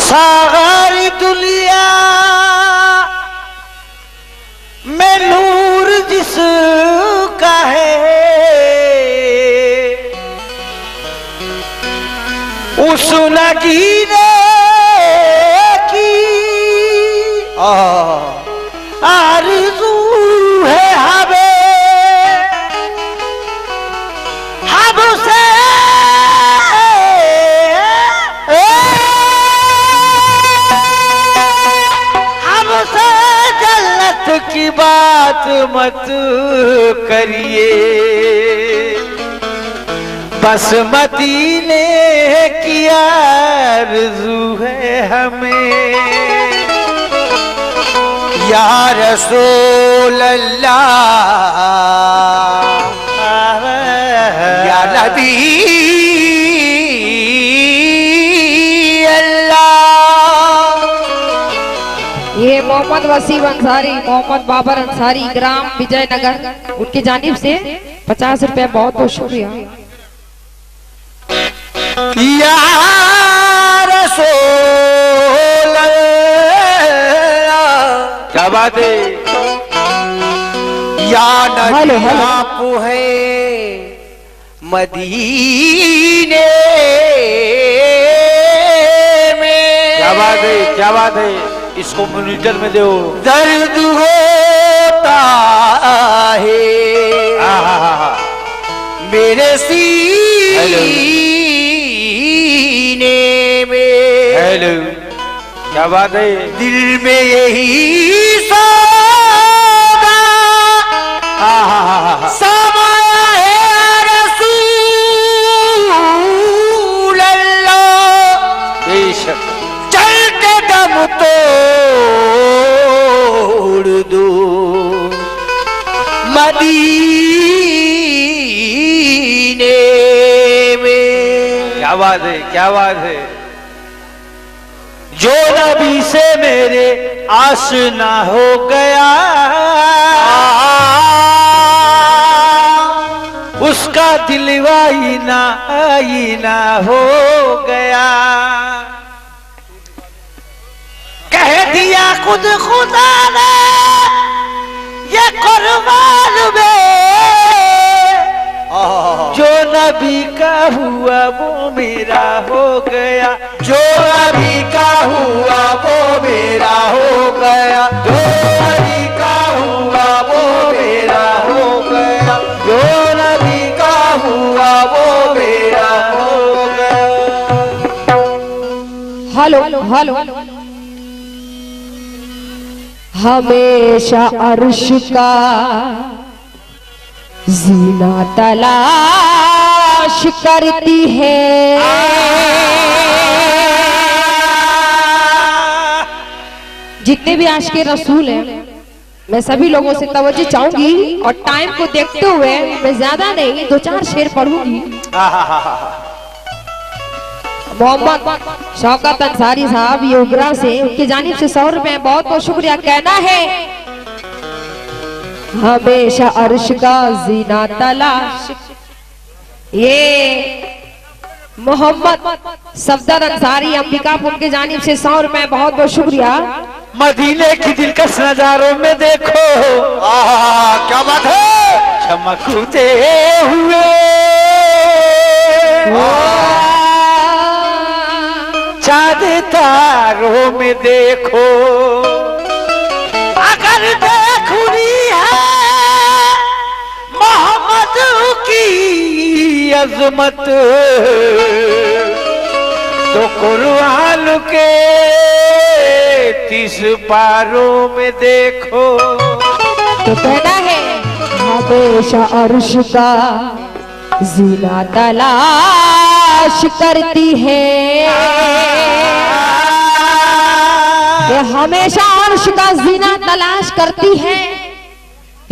सारी दुनिया में नूर जिसका है उस नगीने की आरज़ू है हमें हमसे जन्नत की बात मत करिए, बस मदीने की आरज़ू है हमें। या रसूल अल्लाह या नबी ये मोहम्मद वसीम अंसारी, मोहम्मद बाबर अंसारी, ग्राम विजयनगर, उनकी जानिब से 50 रुपए बहुत बहुत शुक्रिया। या रसूल अल्लाह, क्या बात है। या नबी आप है मदीने में, क्या बात है, क्या बात है। इसको मॉनिटर में दो। दर्द होता है मेरे सीने में। हेलो, क्या बात है। दिल में यही सौदा समाया है रसूल अल्लाह। बेशक चलते दम तोड़ दो मदीने में। क्या बात है, क्या बात है। जो नबी से मेरे आशना हो गया उसका दिलवा आईना हो गया। कह दिया खुद खुदा ने ये कुर्बान में, जो नबी का हुआ वो मेरा हो गया। जो नबी का हुआ वो मेरा हो गया। जो नबी का हुआ वो मेरा हो गया। जो नबी का हुआ वो मेरा हो गया। Hello hello. हमेशा अर्श का जीना तलाश करती है, जितने भी आज के रसूल हैं मैं सभी लोगों से तवज्जो चाहूंगी और टाइम को देखते हुए मैं ज्यादा नहीं 2-4 शेर पढ़ूंगी। मोहम्मद शौकत अंसारी साहब योगरा से, उनकी जानिब से 100 रुपए बहुत बहुत शुक्रिया। कहना है हमेशा अर्श का जीना तलाश। ये मोहम्मद सफदर अंसारी अंबिकापुर की जानिब से 100 रुपए बहुत बहुत शुक्रिया। मदीने की दिलकश नजारों में देखो क्या बात है। चमकते हुए चाँद तारों में देखो, अगर देखुनी है मोहम्मद की अजमत तो कुरान के 30 पारों में देखो। तो कहना है हमेशा अर्श का जीना तलाश करती है, ये हमेशा अर्श का जीना तलाश करती है,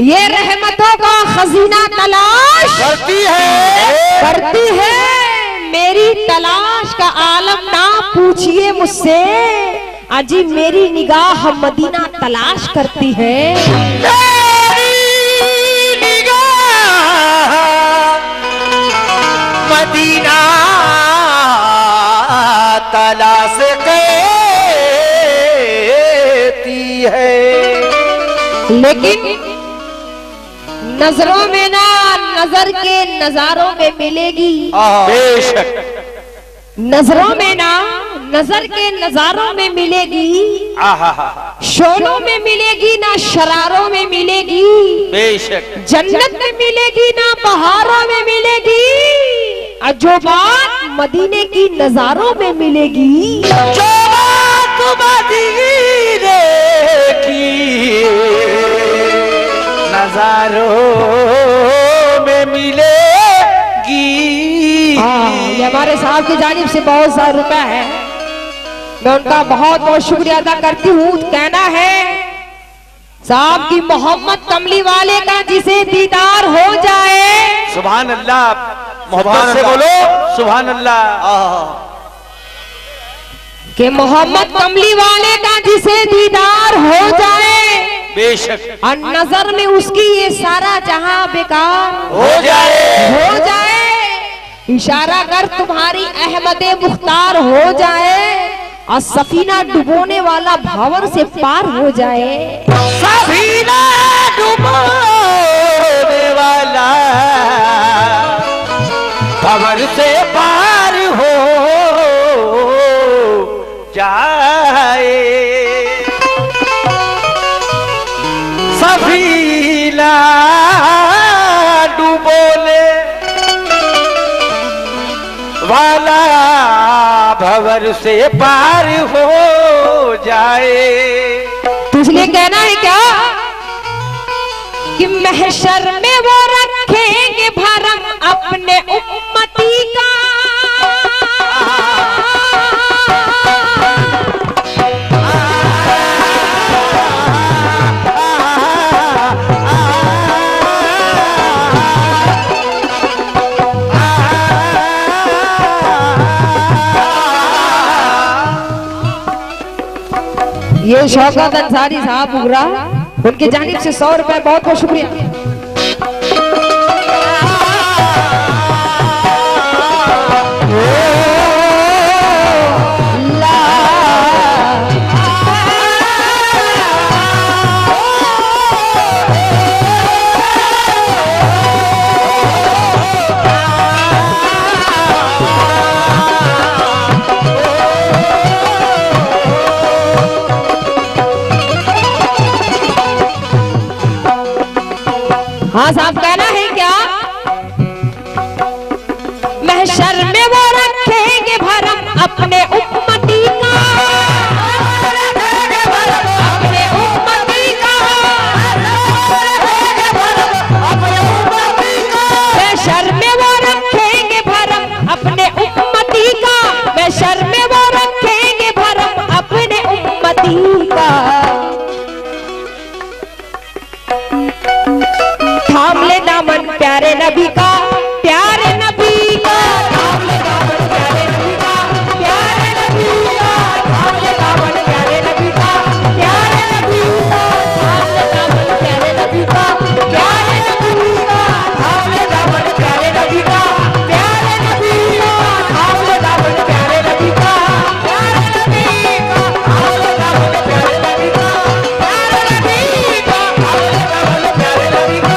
ये रहमतों का खजीना तलाश करती है। मेरी तलाश का आलम ना पूछिए मुझसे, अजी मेरी निगाह मदीना तलाश करती है। मेरी निगाह मदीना तलाश करती है। लेकिन नजरों में ना, नजर के नजारों में मिलेगी। बेशक नजरों में ना, नजर के नजारों में मिलेगी। शोलों में मिलेगी ना, शरारों में मिलेगी। बेशक जन्नत में मिलेगी ना, बहारों में मिलेगी। और जो बात मदीने की नजारों में मिलेगी, जो बात मदीने की नजारों में मिलेगी। ये हमारे साहब की जानिब से बहुत सारा रुपया है, मैं उनका बहुत बहुत शुक्रिया अदा करती हूँ। कहना है साहब की मोहम्मद कमली वाले का जिसे दीदार हो जाए, सुभान अल्लाह, मोहब्बत से बोलो सुभान अल्लाह। कि मोहम्मद कमली वाले का जिसे दीदार हो जाए, बेशक और नजर में उसकी ये सारा जहां बेकार हो जाए। इशारा कर तुम्हारी अहमदे मुख्तार हो जाए, और सफीना डुबोने वाला भावर से पार हो जाए। सफीना डुबोने वाला भावर से पार हो जाए। सफीना डुबोने वाला भंवर से पार हो जाए। तो इसलिए कहना है क्या कि महशर में वो रखेंगे भरम अपने उम्मती का, ये शौकत अंसारी साहब उगरा, उनकी जानिब से 100 रुपए बहुत बहुत शुक्रिया। हाँ साहब, कहना है क्या महशर में वो रखेंगे भरम अपने उम्मती का, अपने उम्मती का, महशर में वो रखेंगे भरम अपने उम्मती का, महशर में वो रखेंगे भरम अपने उम्मती का। थाम ले दामन प्यारे नबी का, प्यारे नबी का, थाम ले दामन प्यारे नबी का, प्यारे नबी का, थाम ले दामन प्यारे नबी का, प्यारे नबी का, थाम ले दामन प्यारे नबी का, प्यारे नबी का, थाम ले दामन प्यारे नबी का, प्यारे नबी का, थाम ले दामन प्यारे नबी का, प्यारे नबी का, थाम ले दामन प्यारे नबी का, प्यारे नबी का, थाम ले दामन प्यारे नबी का।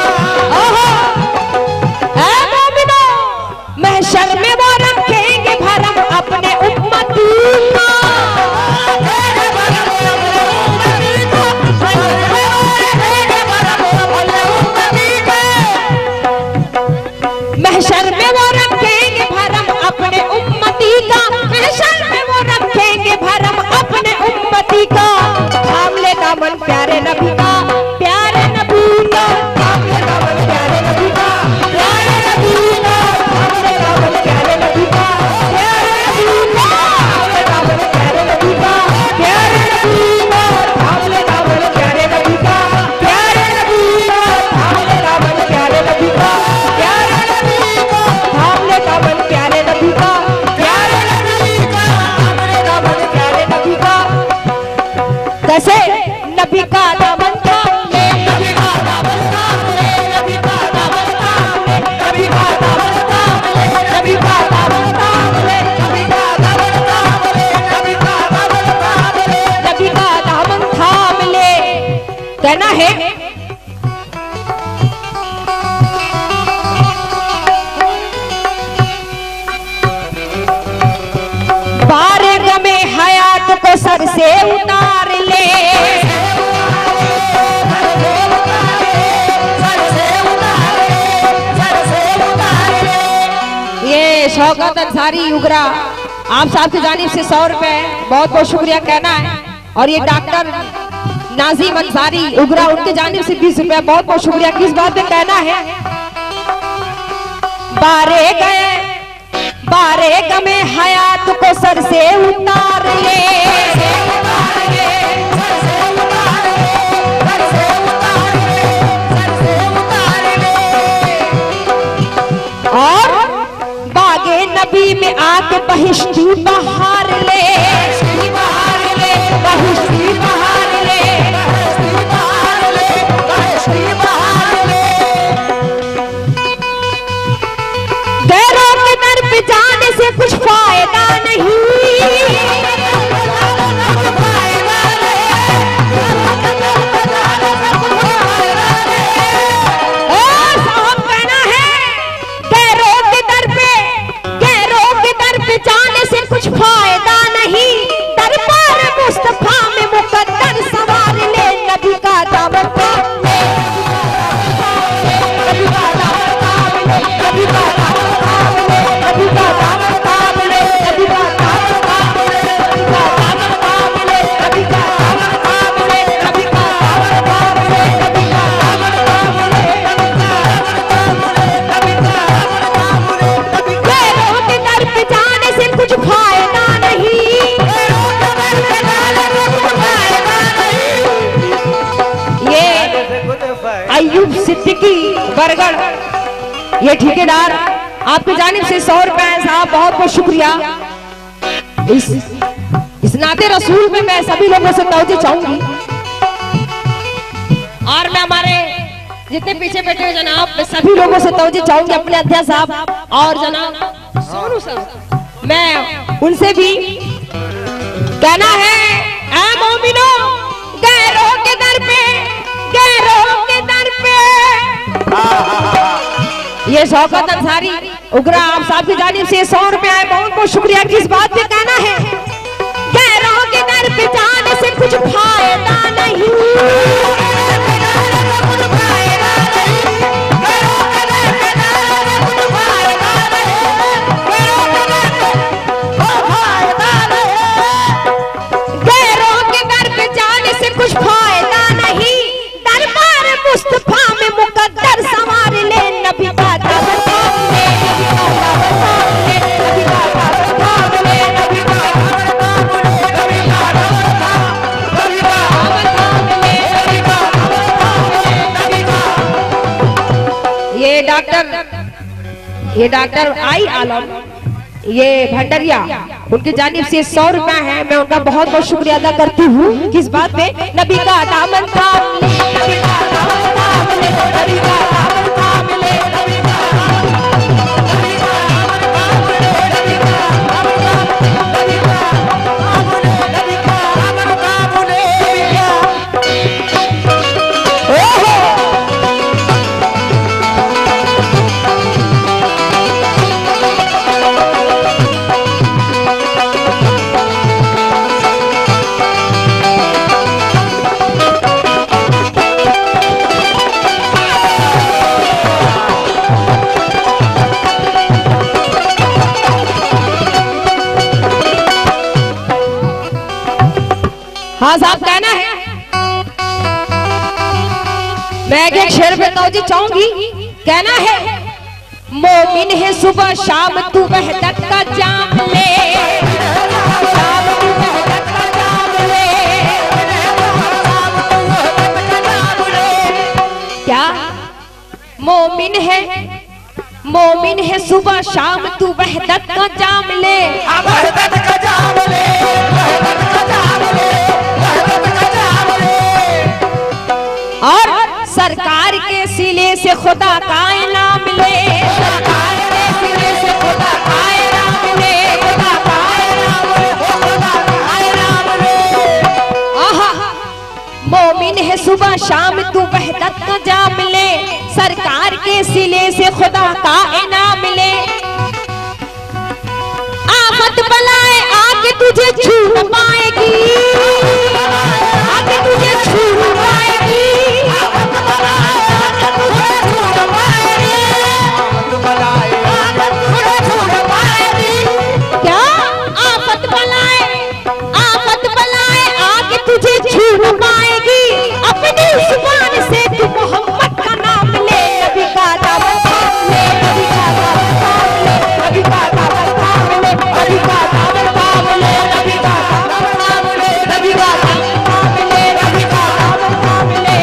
है, बारे गमे हयात को सर से उतार ले, ये शौकत अंसारी उगरा आप साहब की जानिब से 100 रुपए बहुत बहुत शुक्रिया कहना है। और ये डॉक्टर नाजिम अंसारी उगरा उनकी जानिब से 20 रुपए बहुत बहुत शुक्रिया। किस बात पे कहना है, बारे गमे हयात को सर से उतार ले, और बागे नबी में आके बहिश्ती बहार ले, बहिश्ती बहार ले, बहिश्ती बहार ले। गैरों के दर पे जाने से कुछ फायदा नहीं, जाने से कुछ फायदा नहीं, दरबार मुस्तफा में मुकद्दर सवार ले, नबी का दामन थाम ले, नबी का दामन थाम ले, नबी का दामन थाम ले, नबी का दामन थाम ले, नबी का दामन थाम ले, नबी का दामन थाम ले, नबी का दामन थाम ले, नबी का दामन थाम ले, नबी का दामन थाम ले, नबी का दामन थाम ले, नबी का गैरों के दर पे जाने से कुछ फायदा नहीं, ये अय्यूब सिद्दीकी बरगढ़ ये ठेकेदार आपकी जानिब से 100 रुपए साहब बहुत बहुत शुक्रिया। इस नाते रसूल में मैं सभी लोगों से तवज्जो चाहूंगी, और मैं हमारे जितने पीछे बैठे हुए जनाब मैं सभी लोगों से तवज्जो चाहूंगी, अपने अध्यक्ष साहब और जनाब सोनू साहब, मैं उनसे भी कहना है, ऐ मोमिनो गैरों के दर पे, गैरों के दर पे। ये शौकत अंसारी उगरा आप साहब की जानिब से 100 रुपए आए, बहुत बहुत शुक्रिया। किस बात पे कहना है, गैरों के दर पे जाने से कुछ फायदा नहीं, कुछ फायदा नहीं, दरबार मुस्तफा में मुकद्दर संवार ले, नबी का दामन थाम ले, नबी का दामन थाम ले, नबी का दामन थाम ले, नबी का दामन थाम ले, नबी का दामन थाम ले, नबी का दामन थाम ले, नबी का। ये डॉक्टर आई आलम ये भंडरिया उनकी जानिब से 100 रुपए है, मैं उनका बहुत बहुत शुक्रिया अदा करती हूँ। किस बात पे, नबी का दामन थाम ले, नबी का दामन थाम ले, नबी का दामन थाम ले, नबी का दामन थाम ले, नबी का दामन थाम ले, नबी का दामन थाम ले, नबी का दामन थाम ले, हाँ साहब कहना है, मैं एक शेर पे तवज्जो चाहूंगी, कहना है, मोमिन है सुबह शाम तू वहदत का जाम ले, शाम तू वहदत का जाम ले, शाम तू वहदत का जाम ले। क्या मोमिन है सुबह शाम तू वहदत का जाम ले, वहदत का जाम ले, वहदत का जाम ले, और सरकार के सिले से खुदा का इनाम ले, सरकार के सिले से खुदा का इनाम ले, खुदा का इनाम ले, खुदा का इनाम ले। आहा मोमिन है सुबह शाम सिले से खुदा का इनाम मिले। आफत बलाए आके तुझे छू न पाएगी, आके तुझे छू न पाएगी, आफत बलाए आके तुझे छू न पाएगी, आफत बलाए आके तुझे छू न पाएगी। क्या आफत बलाए आके तुझे छू न पाएगी, अपनी जुबान से तू मोहम्मद का नाम ले। नबी का दामन थाम ले, नबी का दामन थाम ले, नबी का दामन थाम ले, नबी का दामन थाम ले, नबी का दामन थाम ले, नबी का दामन थाम ले, नबी का दामन थाम ले,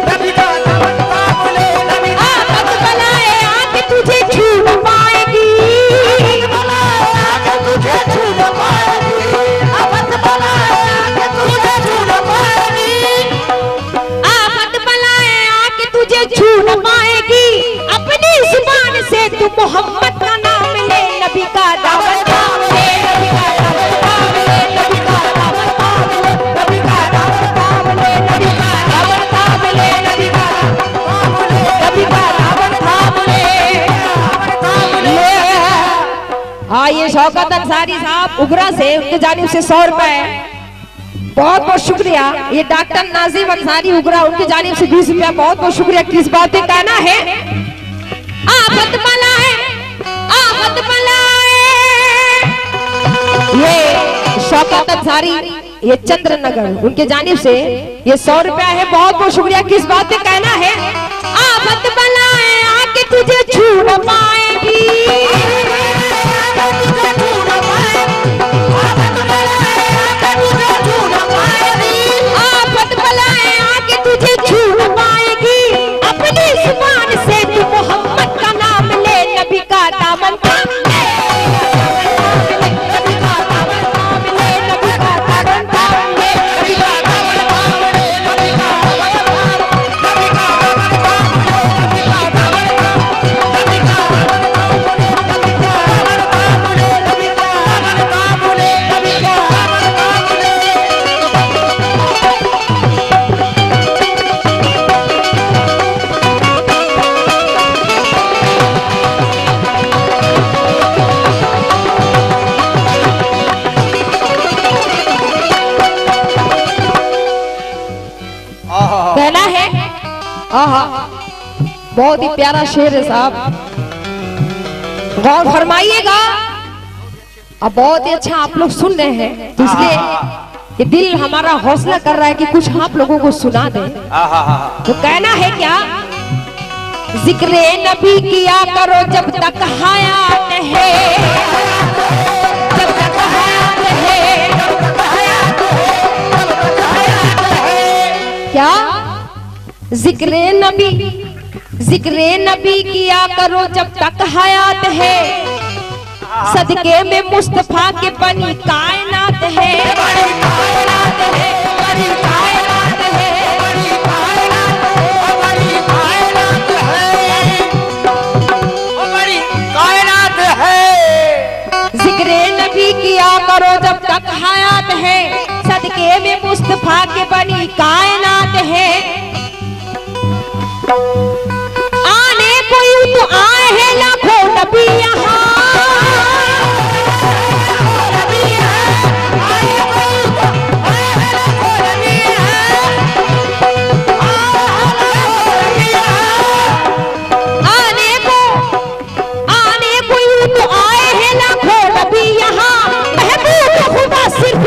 नबी का दामन थाम ले, नबी का आफत बलाए आके तुझे छू न पाएगी, आके तुझे छू न पाएगी, आफत बलाए आके तुझे छू न पाएगी, आफत बलाए आके तुझे छू न पाएगी, अपनी जुबान से तू मोहम्मद का नाम ले। नबी का दामन थाम ले, नबी का दामन थाम ले, नबी का दामन थाम ले, नबी का दामन थाम ले, नबी का दामन थाम ले, नबी का दामन थाम ले, थाम ले। हाँ, ये शौकत अंसारी साहब उगरा से, उनकी जानिब से 100 रुपए। बहुत बहुत शुक्रिया। ये डॉक्टर नाजिम अंसारी उगरा, उनकी जानिब से 20 रुपया। बहुत बहुत शुक्रिया। किस बात पे कहना है? आफत बलाए, आफत बलाए। ये शौकत अंसारी, ये चंद्रनगर, उनके जानिब से ये 100 रुपया है। बहुत बहुत शुक्रिया। किस बात पे कहना है? आफत बलाए आके तुझे छू न पाएगी, आफत बलाए आके तुझे छू न पाएगी, अपनी जुबान से तू मोहम्मद का नाम ले। नबी का दामन थाम ले, नबी का दामन थाम ले, नबी का दामन थाम ले, नबी का दामन थाम ले, नबी का दामन थाम ले, नबी का दामन थाम ले, नबी का दामन थाम ले, नबी का दामन थाम ले, नबी का दामन थाम ले, नबी का दामन थाम ले, नबी का दामन थाम ले। कहना है, आहा, बहुत ही प्यारा शेर है साहब, गौर फरमाइएगा। अब बहुत ही अच्छा आप लोग सुन रहे हैं, तो इसलिए ये दिल हमारा हौसला कर रहा है कि कुछ आप लोगों को सुना दे। तो कहना है क्या? जिक्रे नबी किया करो जब तक हयात है, जब तक हयात है, जब तक हयात है, जब तक हयात है। क्या? जिक्रे नबी किया करो जब तक हयात है, सदके में मुस्तफा के बनी कायनात है, बनी कायनात है, बनी कायनात है, बनी कायनात है, बनी कायनात है, बनी कायनात है। जिक्रे नबी किया करो जब तक हयात है, सदके में मुस्तफा के बनी कायनात है। आने कोई तो आए हैं लाखों नबी यहाँ,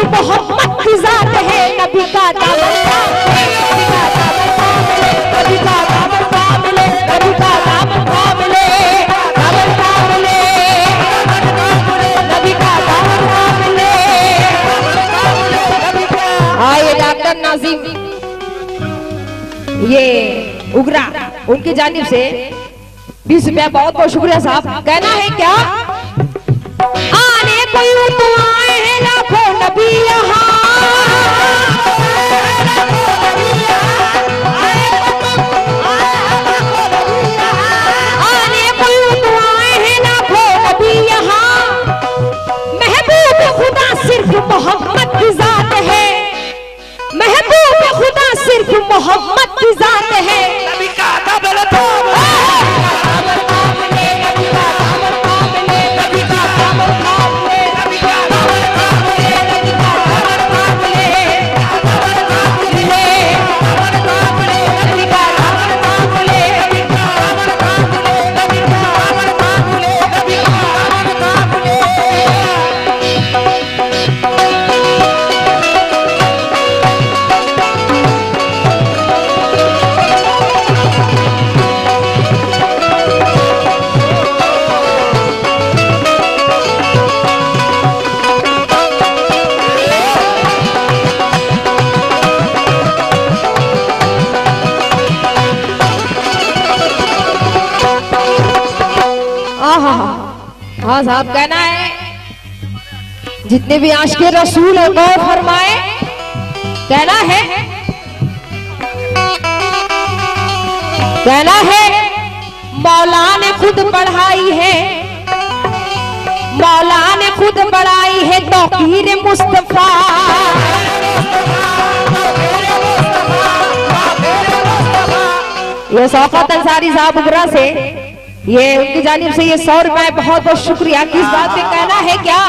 मोहम्मद की जात है। नबी का दामन थाम ले, नबी का दामन थाम ले, नबी का दामन थाम ले, नबी का दामन थाम ले, दामन थाम ले, नबी का दामन थाम ले, नबी का। ये डॉक्टर नाजिम, ये उगरा, उनकी जानिब से 20 रुपया। बहुत बहुत शुक्रिया साहब। कहना है क्या? आने कोई तो आए हैं लाखों नबी यहाँ, आने कोई तो आए हैं लाखों नबी यहाँ, महबूब खुदा सिर्फ मोहम्मद की जात है, महबूब खुदा सिर्फ मोहम्मद की जात है। नबी का दामन थाम हाँ हाँ हाँ साहब, कहना है जितने भी आशिक़े रसूल है गौर फरमाए। कहना है मौला ने खुद पढ़ाई है, मौला ने खुद बढ़ाई है तौकीर मुस्तफा। ये शौकत अंसारी साहब उबरा से, ये उनकी जानिब से ये 100 रुपए बहुत बहुत शुक्रिया। किस बात पे कहना है क्या?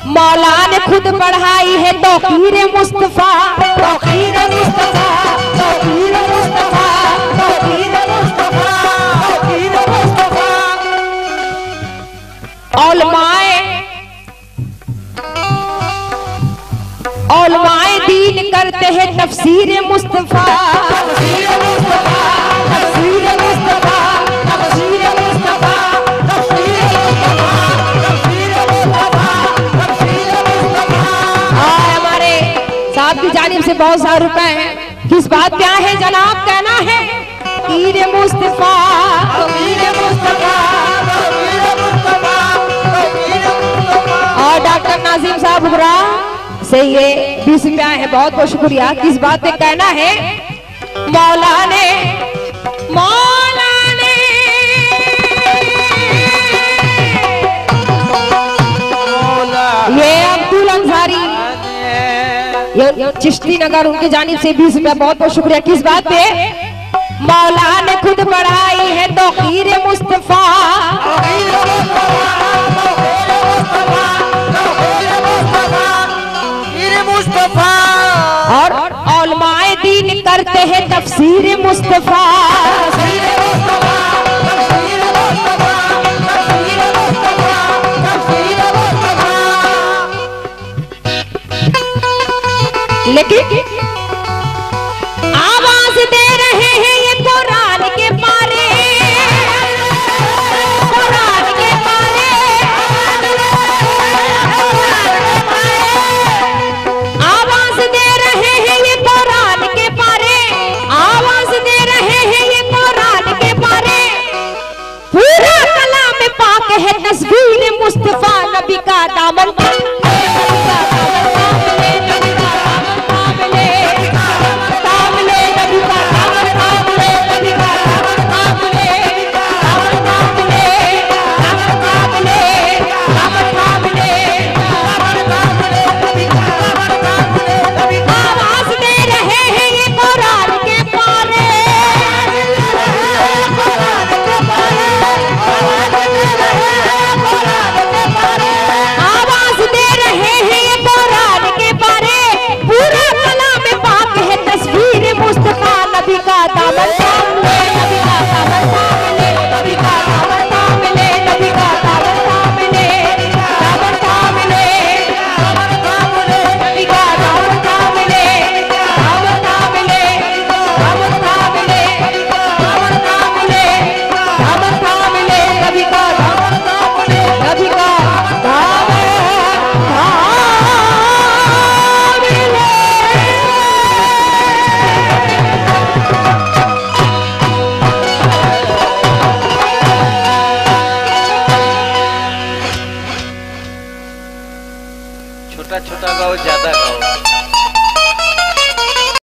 मौला ने खुद बढ़ाई है तौकीर मुस्तफा, तौकीर मुस्तफा, तौकीर मुस्तफा, तौकीर मुस्तफा, तौकीर मुस्तफा। औलमाए दीन करते हैं तफसीर मुस्तफा, तफसीर मुस्तफा, तफसीर मुस्तफा, तफसीर मुस्तफा, तफसीर मुस्तफा, तफसीर मुस्तफा, तफसीर मुस्तफा। और हमारे साहब की जानिब से बहुत सारे रुपए हैं। किस बात क्या है जनाब? कहना है तफसीर मुस्तफा, तफसीर मुस्तफा, तफसीर मुस्तफा, तफसीर मुस्तफा। और डॉक्टर नाजिम साहब उबरा से ये 20 रुपया है, बहुत बहुत शुक्रिया। किस बात पे कहना है? मौला ने ये अब्दुल अंसारी, ये चिश्ती नगर, उनकी जानिब से 20 रुपया, बहुत बहुत शुक्रिया। किस बात पे? मौला ने खुद बढ़ाई है तौकीर मुस्तफा, और औलमाए दीन करते हैं तफसीर मुस्तफा। लेकिन आवाज दे रहे हैं ये कुरान के पारे, कुरान के पारे, आवाज दे रहे हैं ये कुरान के पारे, आवाज दे रहे हैं ये कुरान के पारे। पूरा कलाम पाक है तस्वीर मुस्तफा, नबी का दामन छोटा छोटा गाओ, ज्यादा गाओ।